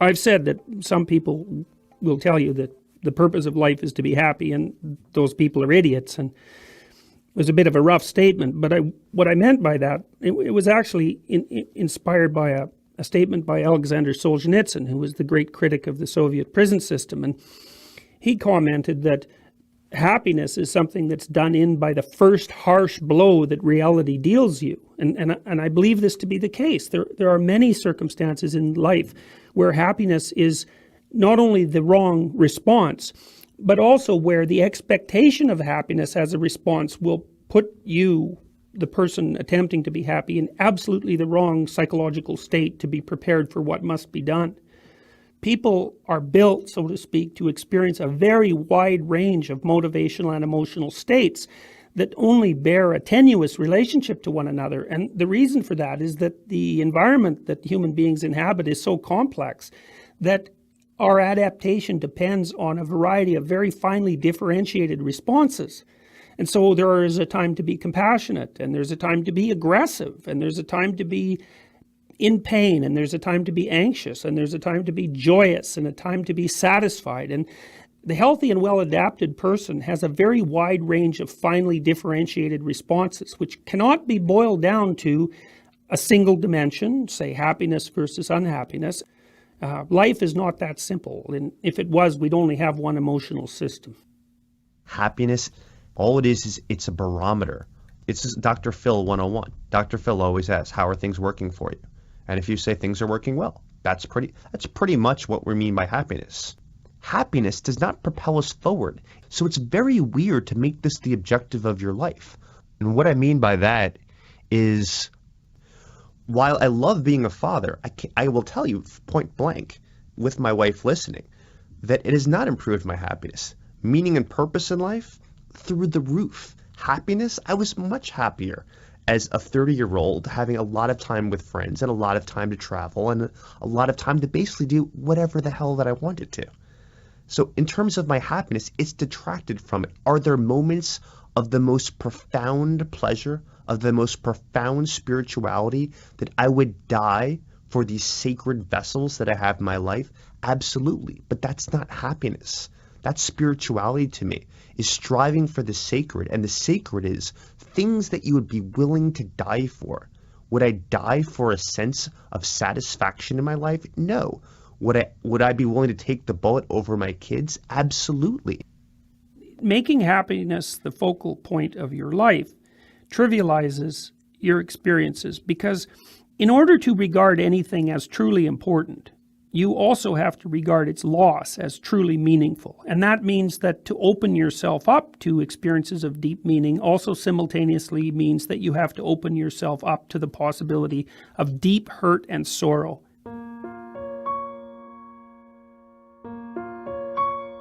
I've said that some people will tell you that the purpose of life is to be happy, and those people are idiots, and it was a bit of a rough statement, but what I meant by that, it was actually inspired by a statement by Alexander Solzhenitsyn, who was the great critic of the Soviet prison system. And he commented that happiness is something that's done in by the first harsh blow that reality deals you. And I believe this to be the case. There are many circumstances in life where happiness is not only the wrong response, but also where the expectation of happiness as a response will put you, the person attempting to be happy, in absolutely the wrong psychological state to be prepared for what must be done. People are built, so to speak, to experience a very wide range of motivational and emotional states that only bear a tenuous relationship to one another. And the reason for that is that the environment that human beings inhabit is so complex that our adaptation depends on a variety of very finely differentiated responses. And so there is a time to be compassionate, and there's a time to be aggressive, and there's a time to be in pain, and there's a time to be anxious, and there's a time to be joyous, and a time to be satisfied. And the healthy and well-adapted person has a very wide range of finely differentiated responses, which cannot be boiled down to a single dimension, say happiness versus unhappiness. Life is not that simple, and if it was, we'd only have one emotional system. Happiness, all it is it's a barometer. It's Dr. Phil 101. Dr. Phil always asks, how are things working for you? And if you say things are working well, that's pretty much what we mean by happiness. Happiness does not propel us forward, so it's very weird to make this the objective of your life. And what I mean by that is, while I love being a father, I will tell you point blank, with my wife listening, that it has not improved my happiness. Meaning and purpose in life, through the roof. Happiness, I was much happier as a 30-year-old, having a lot of time with friends and a lot of time to travel and a lot of time to basically do whatever the hell that I wanted to. So in terms of my happiness, it's detracted from it. Are there moments of the most profound pleasure, of the most profound spirituality, that I would die for these sacred vessels that I have in my life? Absolutely. But that's not happiness. That's spirituality to me, is striving for the sacred. And the sacred is things that you would be willing to die for. Would I die for a sense of satisfaction in my life? No. Would I be willing to take the bullet over my kids? Absolutely. Making happiness the focal point of your life trivializes your experiences, because in order to regard anything as truly important, you also have to regard its loss as truly meaningful. And that means that to open yourself up to experiences of deep meaning also simultaneously means that you have to open yourself up to the possibility of deep hurt and sorrow.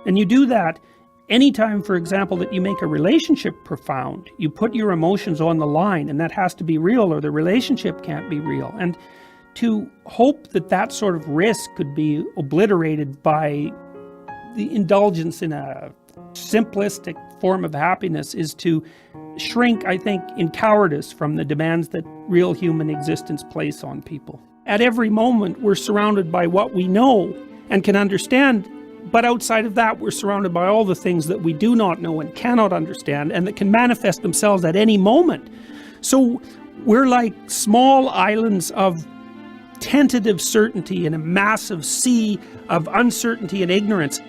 And you do that anytime, for example, that you make a relationship profound. You put your emotions on the line, and that has to be real, or the relationship can't be real. And to hope that that sort of risk could be obliterated by the indulgence in a simplistic form of happiness is to shrink, I think, in cowardice from the demands that real human existence place on people. At every moment, we're surrounded by what we know and can understand, but outside of that, we're surrounded by all the things that we do not know and cannot understand, and that can manifest themselves at any moment. So we're like small islands of tentative certainty in a massive sea of uncertainty and ignorance.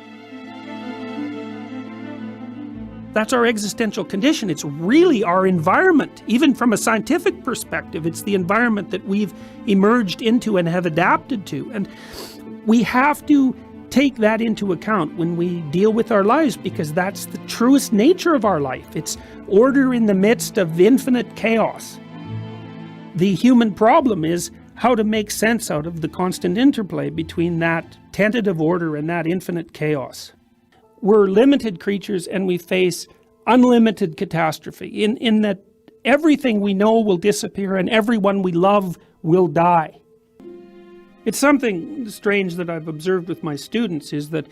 That's our existential condition. It's really our environment. Even from a scientific perspective, it's the environment that we've emerged into and have adapted to. And we have to take that into account when we deal with our lives, because that's the truest nature of our life. It's order in the midst of infinite chaos. The human problem is how to make sense out of the constant interplay between that tentative order and that infinite chaos. We're limited creatures, and we face unlimited catastrophe in that everything we know will disappear and everyone we love will die. It's something strange that I've observed with my students, is that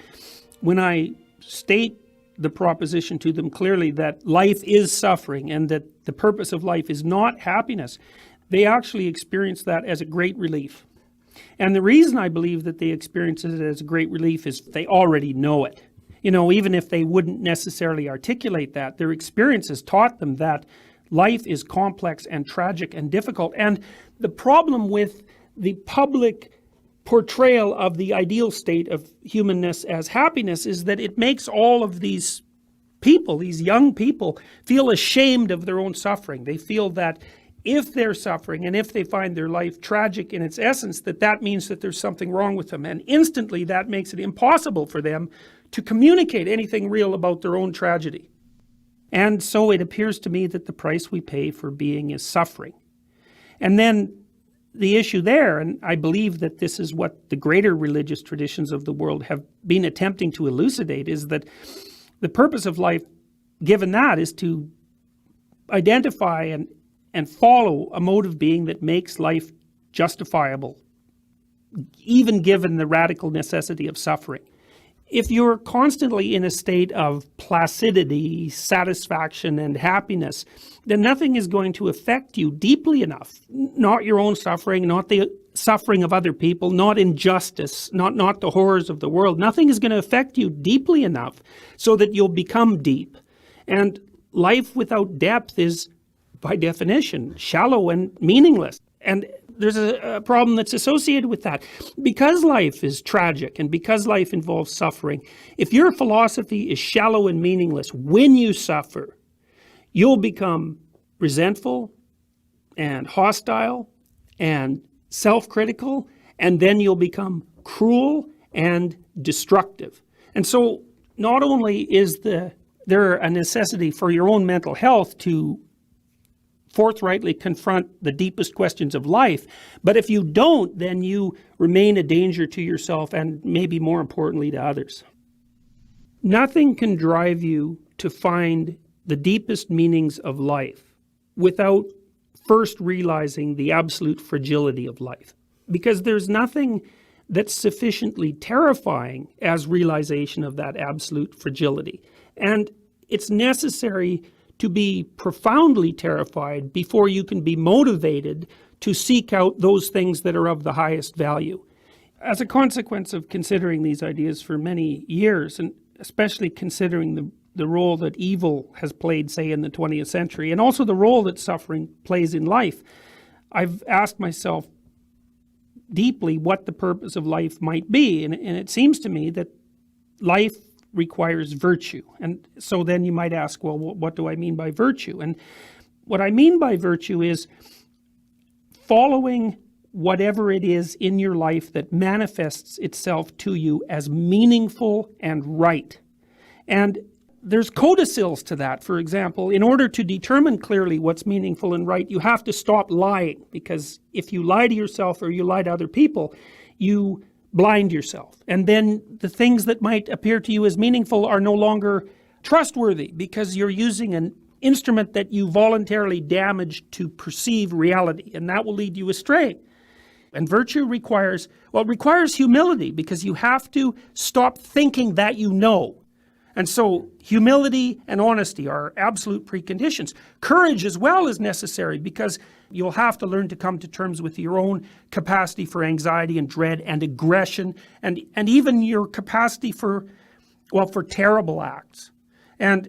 when I state the proposition to them clearly that life is suffering and that the purpose of life is not happiness, they actually experience that as a great relief. And the reason I believe that they experience it as a great relief is they already know it. You know, even if they wouldn't necessarily articulate that, their experience has taught them that life is complex and tragic and difficult. And the problem with the public portrayal of the ideal state of humanness as happiness is that it makes all of these people, these young people, feel ashamed of their own suffering. They feel that if they're suffering and if they find their life tragic in its essence, that means that there's something wrong with them. And instantly that makes it impossible for them to communicate anything real about their own tragedy. And so it appears to me that the price we pay for being is suffering. And then the issue there, and I believe that this is what the greater religious traditions of the world have been attempting to elucidate, is that the purpose of life, given that, is to identify and follow a mode of being that makes life justifiable, even given the radical necessity of suffering. If you're constantly in a state of placidity, satisfaction, and happiness, then nothing is going to affect you deeply enough. Not your own suffering, not the suffering of other people, not injustice, not the horrors of the world. Nothing is going to affect you deeply enough so that you'll become deep. And life without depth is, by definition, shallow and meaningless. And there's a problem that's associated with that. Because life is tragic and because life involves suffering, if your philosophy is shallow and meaningless, when you suffer, you'll become resentful and hostile and self-critical, and then you'll become cruel and destructive. And so not only is there a necessity for your own mental health to forthrightly confront the deepest questions of life, but if you don't, then you remain a danger to yourself and maybe more importantly to others. Nothing can drive you to find the deepest meanings of life without first realizing the absolute fragility of life. Because there's nothing that's sufficiently terrifying as realization of that absolute fragility. And it's necessary to be profoundly terrified before you can be motivated to seek out those things that are of the highest value. As a consequence of considering these ideas for many years, and especially considering the role that evil has played, say, in the 20th century, and also the role that suffering plays in life, I've asked myself deeply what the purpose of life might be. And it seems to me that life requires virtue. And so then you might ask, well, what do I mean by virtue? And what I mean by virtue is following whatever it is in your life that manifests itself to you as meaningful and right. And there's codicils to that. For example, in order to determine clearly what's meaningful and right, you have to stop lying, because if you lie to yourself or you lie to other people, you blind yourself. And then the things that might appear to you as meaningful are no longer trustworthy, because you're using an instrument that you voluntarily damaged to perceive reality, and that will lead you astray. And virtue requires humility, because you have to stop thinking that you know. And so humility and honesty are absolute preconditions. Courage as well is necessary, because you'll have to learn to come to terms with your own capacity for anxiety and dread and aggression, and even your capacity for terrible acts. And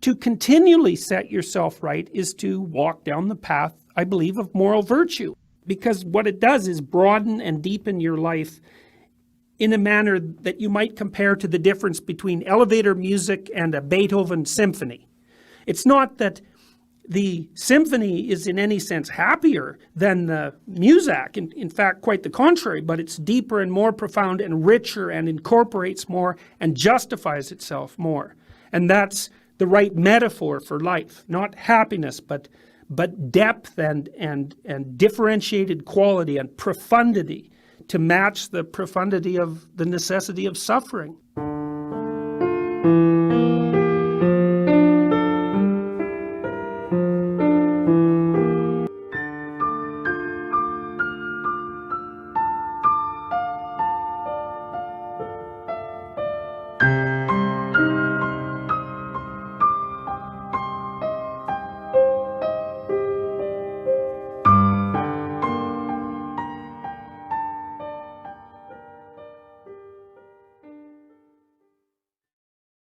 to continually set yourself right is to walk down the path, I believe, of moral virtue, because what it does is broaden and deepen your life in a manner that you might compare to the difference between elevator music and a Beethoven symphony. It's not that the symphony is in any sense happier than the music, in fact quite the contrary, but it's deeper and more profound and richer and incorporates more and justifies itself more. And that's the right metaphor for life, not happiness, but depth and differentiated quality and profundity to match the profundity of the necessity of suffering.